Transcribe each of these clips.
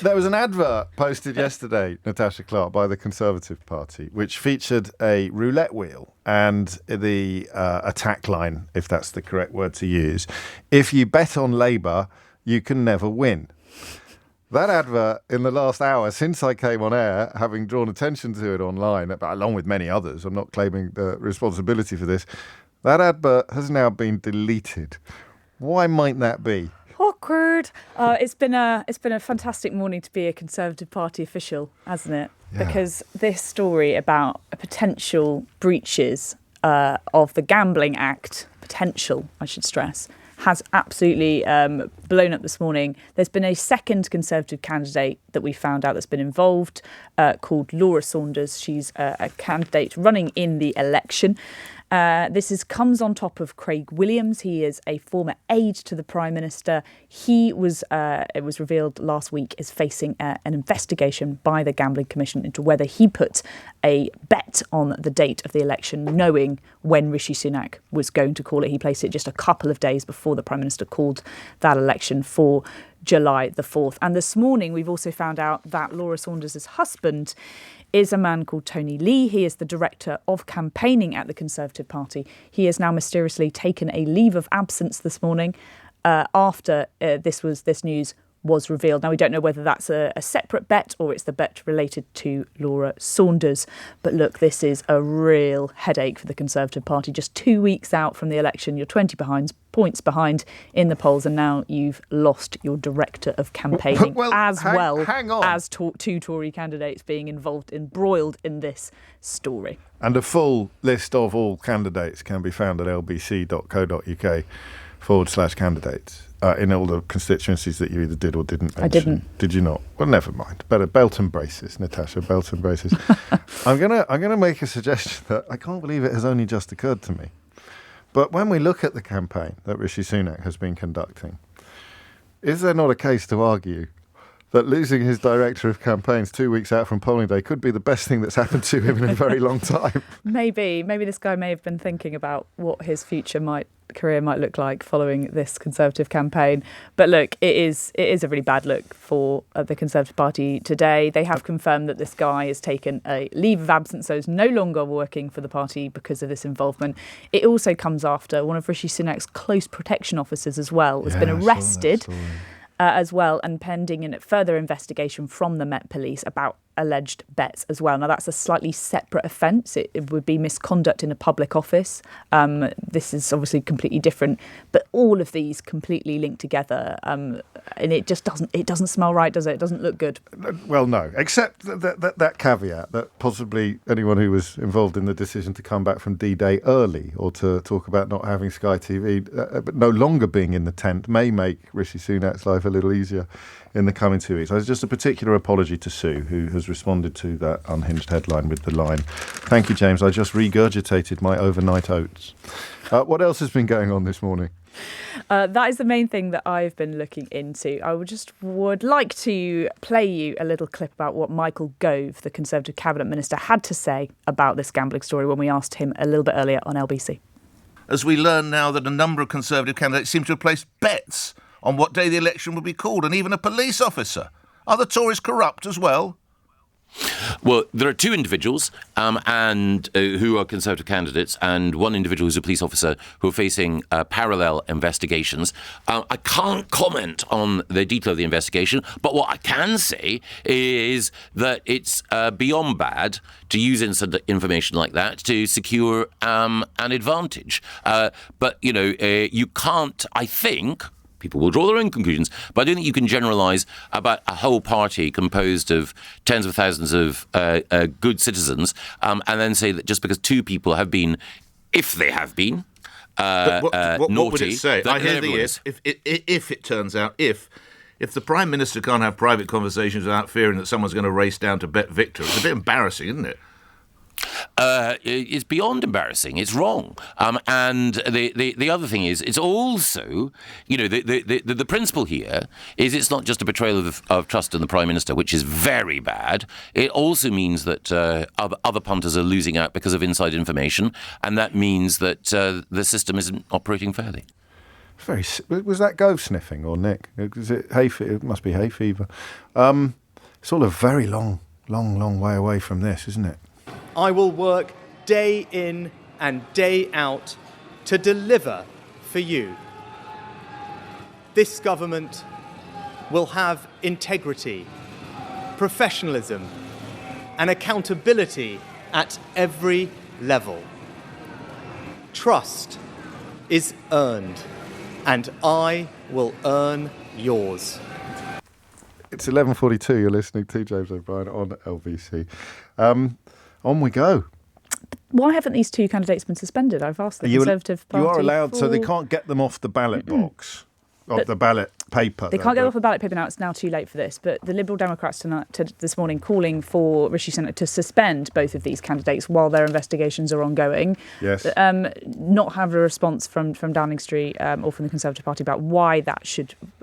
There was an advert posted yesterday, Natasha Clark, by the Conservative Party, which featured a roulette wheel and the attack line, if that's the correct word to use. If you bet on Labour, you can never win. That advert, in the last hour, since I came on air, having drawn attention to it online, along with many others, I'm not claiming the responsibility for this, that advert has now been deleted. Why might that be? Awkward. It's been a fantastic morning to be a Conservative Party official, hasn't it? Yeah. Because this story about potential breaches of the Gambling Act, potential, I should stress, has absolutely blown up this morning. There's been a second Conservative candidate that we found out that's been involved, called Laura Saunders. She's a candidate running in the election. This comes on top of Craig Williams. He is a former aide to the Prime Minister. He was, it was revealed last week, is facing an investigation by the Gambling Commission into whether he put a bet on the date of the election, knowing when Rishi Sunak was going to call it. He placed it just a couple of days before the Prime Minister called that election for July the 4th. And this morning, we've also found out that Laura Saunders' husband is a man called Tony Lee. He is the director of campaigning at the Conservative Party. He has now mysteriously taken a leave of absence this morning after this news was revealed. Now, we don't know whether that's a separate bet or it's the bet related to Laura Saunders. But look, this is a real headache for the Conservative Party. Just 2 weeks out from the election, you're 20 points behind in the polls, and now you've lost your director of campaigning, hang on, as two Tory candidates being embroiled in this story. And a full list of all candidates can be found at lbc.co.uk/candidates. In all the constituencies that you either did or didn't mention. I didn't. Did you not? Well, never mind. Better belt and braces, Natasha, belt and braces. I'm gonna make a suggestion that I can't believe it has only just occurred to me. But when we look at the campaign that Rishi Sunak has been conducting, is there not a case to argue that losing his director of campaigns 2 weeks out from polling day could be the best thing that's happened to him in a very long time? Maybe this guy may have been thinking about what his career might look like following this Conservative campaign. But look, it is a really bad look for the Conservative Party today. They have confirmed that this guy has taken a leave of absence, so is no longer working for the party because of this involvement. It also comes after one of Rishi Sunak's close protection officers as well has been arrested as well, and pending a further investigation from the Met Police about alleged bets as well. Now, that's a slightly separate offence. It would be misconduct in a public office. This is obviously completely different, but all of these completely linked together, and it just doesn't smell right, does it? It doesn't look good. Well, no, except that caveat that possibly anyone who was involved in the decision to come back from D-Day early, or to talk about not having Sky TV, but no longer being in the tent, may make Rishi Sunak's life a little easier in the coming 2 weeks. There's just a particular apology to Sue, who has responded to that unhinged headline with the line, "Thank you, James. I just regurgitated my overnight oats." What else has been going on this morning? That is the main thing that I've been looking into. I would like to play you a little clip about what Michael Gove, the Conservative Cabinet Minister, had to say about this gambling story when we asked him a little bit earlier on LBC. As we learn now that a number of Conservative candidates seem to have placed bets on what day the election will be called, and even a police officer. Are the Tories corrupt as well? Well, there are two individuals who are Conservative candidates, and one individual who's a police officer who are facing parallel investigations. I can't comment on the detail of the investigation, but what I can say is that it's beyond bad to use information like that to secure an advantage. But, you can't, I think... People will draw their own conclusions, but I don't think you can generalise about a whole party composed of tens of thousands of good citizens and then say that just because two people have been, if they have been, what naughty... What would it say? I hear the if it turns out, if the Prime Minister can't have private conversations without fearing that someone's going to race down to bet victor, it's a bit embarrassing, isn't it? It's beyond embarrassing. It's wrong. And the other thing is, it's also, the principle here is it's not just a betrayal of trust in the Prime Minister, which is very bad. It also means that other punters are losing out because of inside information, and that means that the system isn't operating fairly. Was that Gove sniffing or Nick? Is it hay? It must be hay fever. It's all a very long way away from this, isn't it? I will work day in and day out to deliver for you. This government will have integrity, professionalism, and accountability at every level. Trust is earned, and I will earn yours. It's 11:42. You're listening to James O'Brien on LBC. On we go. Why haven't these two candidates been suspended? I've asked the Conservative Party. You are allowed, so they can't get them off the ballot box, off the ballot paper. They can't get off the ballot paper now. It's now too late for this. But the Liberal Democrats this morning calling for Rishi Sunak to suspend both of these candidates while their investigations are ongoing. Yes. Not have a response from Downing Street or from the Conservative Party about why that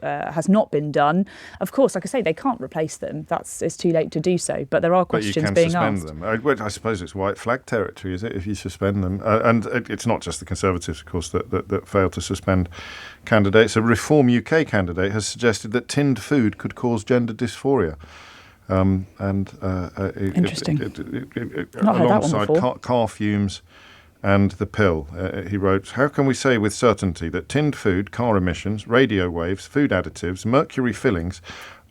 has not been done. Of course, like I say, they can't replace them. It's too late to do so. But there are questions being asked. But you can suspend them. I suppose it's white flag territory, is it, if you suspend them? And it's not just the Conservatives, of course, that fail to suspend candidates. A Reform UK candidate has suggested that tinned food could cause gender dysphoria. Interesting. Not heard that one before. Alongside car fumes and the pill, he wrote, "How can we say with certainty that tinned food, car emissions, radio waves, food additives, mercury fillings,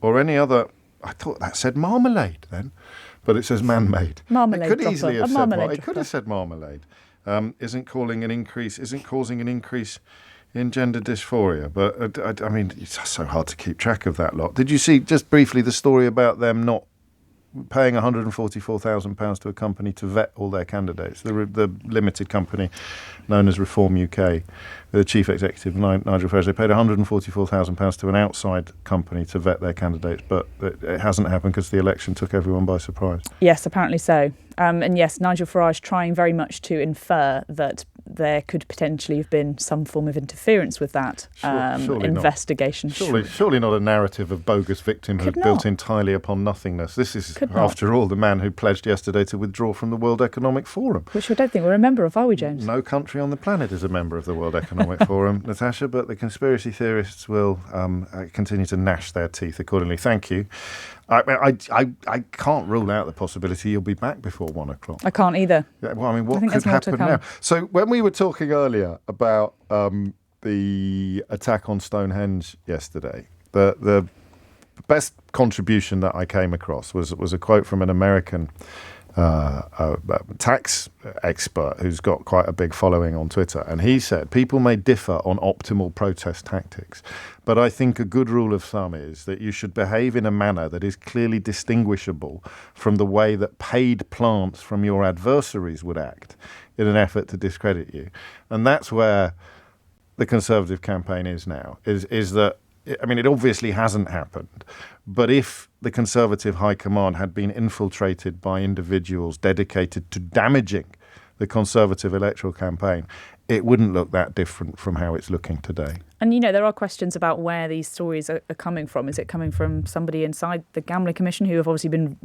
or any other..." I thought that said marmalade then, but it says man-made. Marmalade It could dropper. easily have A said marmalade it could have said marmalade. Isn't causing an increase in gender dysphoria. But I mean, it's so hard to keep track of that lot. Did you see, just briefly, the story about them not paying £144,000 to a company to vet all their candidates? The limited company known as Reform UK, the chief executive, Nigel Farage, they paid £144,000 to an outside company to vet their candidates, but it hasn't happened because the election took everyone by surprise. Yes, apparently so. And yes, Nigel Farage trying very much to infer that there could potentially have been some form of interference with that investigation. Surely not a narrative of bogus victimhood built entirely upon nothingness. This is, after all, the man who pledged yesterday to withdraw from the World Economic Forum. Which I don't think we're a member of, are we, James? No country on the planet is a member of the World Economic Forum, Natasha, but the conspiracy theorists will continue to gnash their teeth accordingly. Thank you. I can't rule out the possibility you'll be back before 1 o'clock. I can't either. Yeah, well, I mean, what could happen now? So when we were talking earlier about the attack on Stonehenge yesterday, the best contribution that I came across was a quote from an American tax expert who's got quite a big following on Twitter. And he said, people may differ on optimal protest tactics, but I think a good rule of thumb is that you should behave in a manner that is clearly distinguishable from the way that paid plants from your adversaries would act in an effort to discredit you. And that's where the Conservative campaign is now, is that, I mean, it obviously hasn't happened, but if the Conservative High Command had been infiltrated by individuals dedicated to damaging the Conservative electoral campaign, it wouldn't look that different from how it's looking today. And, you know, there are questions about where these stories are coming from. Is it coming from somebody inside the Gambling Commission who have obviously been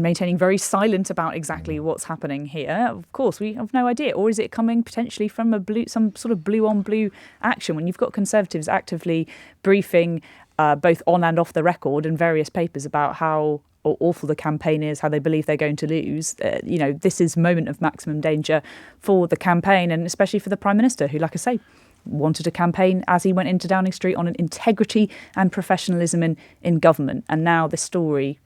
maintaining very silent about exactly what's happening here? Of course, we have no idea. Or is it coming potentially from some sort of blue-on-blue action when you've got Conservatives actively briefing both on and off the record in various papers about how awful the campaign is, how they believe they're going to lose. This is a moment of maximum danger for the campaign and especially for the Prime Minister, who, like I say, wanted a campaign as he went into Downing Street on an integrity and professionalism in government. And now this story,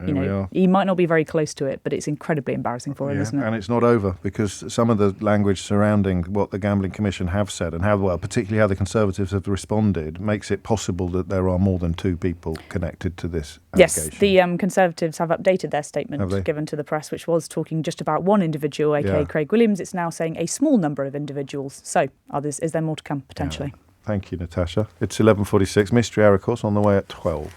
he might not be very close to it, but it's incredibly embarrassing for him, isn't it? And it's not over, because some of the language surrounding what the Gambling Commission have said and particularly how the Conservatives have responded makes it possible that there are more than two people connected to this allegation. Yes, the Conservatives have updated their statement given to the press, which was talking just about one individual, aka Craig Williams. It's now saying a small number of individuals. So is there more to come, potentially? Thank you, Natasha. It's 11:46. Mystery Hour, of course, on the way at 12.